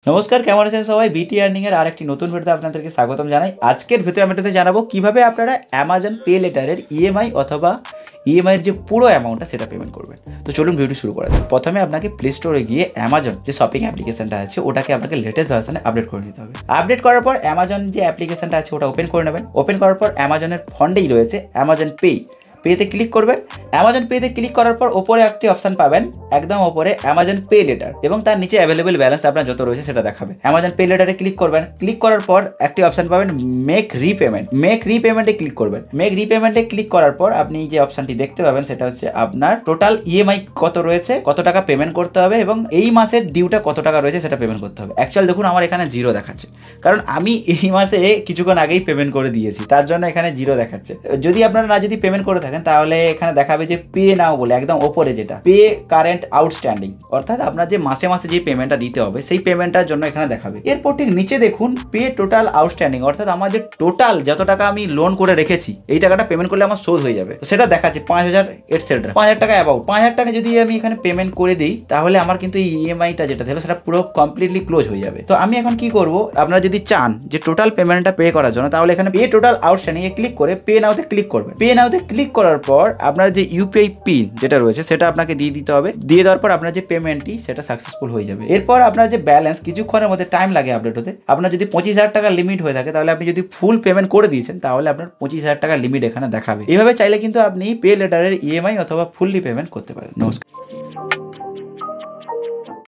নমস্কার, কেমন আছেন সবাই? বিটি আর্নিং এর আরেকটি নতুন ভিডিওতে আপনাদেরকে স্বাগতম জানাই। আজকের ভিডিওতে আমি আপনাদের জানাবো কিভাবে আপনারা অ্যামাজন পে লেটারের ইএমআই অথবা ইএমআইয়ের যে পুরো অ্যামাউন্টটা সেটা পেমেন্ট করবেন। তো চলুন ভিডিও শুরু করা যাক। প্রথমে আপনাকে প্লে স্টোরে গিয়ে অ্যামাজন যে শপিং অ্যাপ্লিকেশনটা আছে ওটাকে আপনাকে লেটেস্ট ভার্সনে আপডেট করে নিতে হবে। আপডেট করার পর অ্যামাজন যে অ্যাপ্লিকেশনটা আছে ওটা ওপেন করে নেবেন। ওপেন করার পর অ্যামাজনের ফন্টেই রয়েছে অ্যামাজন পেতে ক্লিক করবেন। অ্যামাজন পেতে ক্লিক করার পর ওপরে একটি অপশন পাবেন, একদম ওপরে অ্যামাজন পে লেটার, এবং তার নিচে অ্যাভেলেবল ব্যালেন্স আপনার যত রয়েছে সেটা দেখাবে। অ্যামাজন পে লেটারে ক্লিক করবেন। ক্লিক করার পর একটি অপশন পাবেন মেক রিপেমেন্টে ক্লিক করবেন। মেক রিপেমেন্টে ক্লিক করার পর আপনি যে অপশনটি দেখতে পাবেন সেটা হচ্ছে আপনার টোটাল ইএমআই কত রয়েছে, কত টাকা পেমেন্ট করতে হবে এবং এই মাসের ডিউটা কত টাকা রয়েছে সেটা পেমেন্ট করতে হবে। অ্যাকচুয়াল দেখুন আমার এখানে জিরো দেখাচ্ছে, কারণ আমি এই মাসে কিছুক্ষণ আগেই পেমেন্ট করে দিয়েছি, তার জন্য এখানে জিরো দেখাচ্ছে। যদি আপনারা না যদি পেমেন্ট করে থাকেন তাহলে এখানে দেখাবে যে পে নাও বলে, একদম ওপরে যেটা পে কারেন্ট আউটস্ট্যান্ডিং, অর্থাৎ আপনার যে মাসে মাসে যে পেমেন্টটা দিতে হবে সেই পেমেন্টটার জন্য এখানে দেখাবে। এরপর ঠিক নিচে দেখুন পে টোটাল আউটস্ট্যান্ডিং, অর্থাৎ আমার যে টোটাল যত টাকা আমি লোন করে রেখেছি এই টাকাটা পেমেন্ট করলে আমার শোধ হয়ে যাবে। তো সেটা দেখাচ্ছে 5,000 এটসেট্রা, 5,000 টাকা অ্যাবাউট 5,000 টাকা যদি আমি এখানে পেমেন্ট করে দিই তাহলে আমার কিন্তু এই ইএমআইটা যেটা ছিল সেটা পুরো কমপ্লিটলি ক্লোজ হয়ে যাবে। তো আমি এখন কি করব, আপনারা যদি চান যে টোটাল পেমেন্টটা পে করার জন্য তাহলে এখানে পে টোটাল আউটস্ট্যান্ডিং এ ক্লিক করে পে নাওতে ক্লিক করবেন। পে নাওতে ক্লিক করার পর আপনার যে ইউপিআই পিন যেটা রয়েছে সেটা আপনাকে দিয়ে দিতে হবে। দিয়ে দেওয়ার পর আপনার যে পেমেন্টটি সেটা সাকসেসফুল হয়ে যাবে। এরপর আপনার যে ব্যালেন্স কিছুক্ষণের মধ্যে টাইম লাগে আপডেট হতে। আপনার যদি 25,000 টাকা লিমিট হয়ে থাকে তাহলে আপনি যদি ফুল পেমেন্ট করে দিয়েছেন তাহলে আপনার 25,000 টাকা লিমিট এখানে দেখাবে। এইভাবে চাইলে কিন্তু আপনি পে লেটারের ইএমআই অথবা ফুললি পেমেন্ট করতে পারেন। নমস্কার।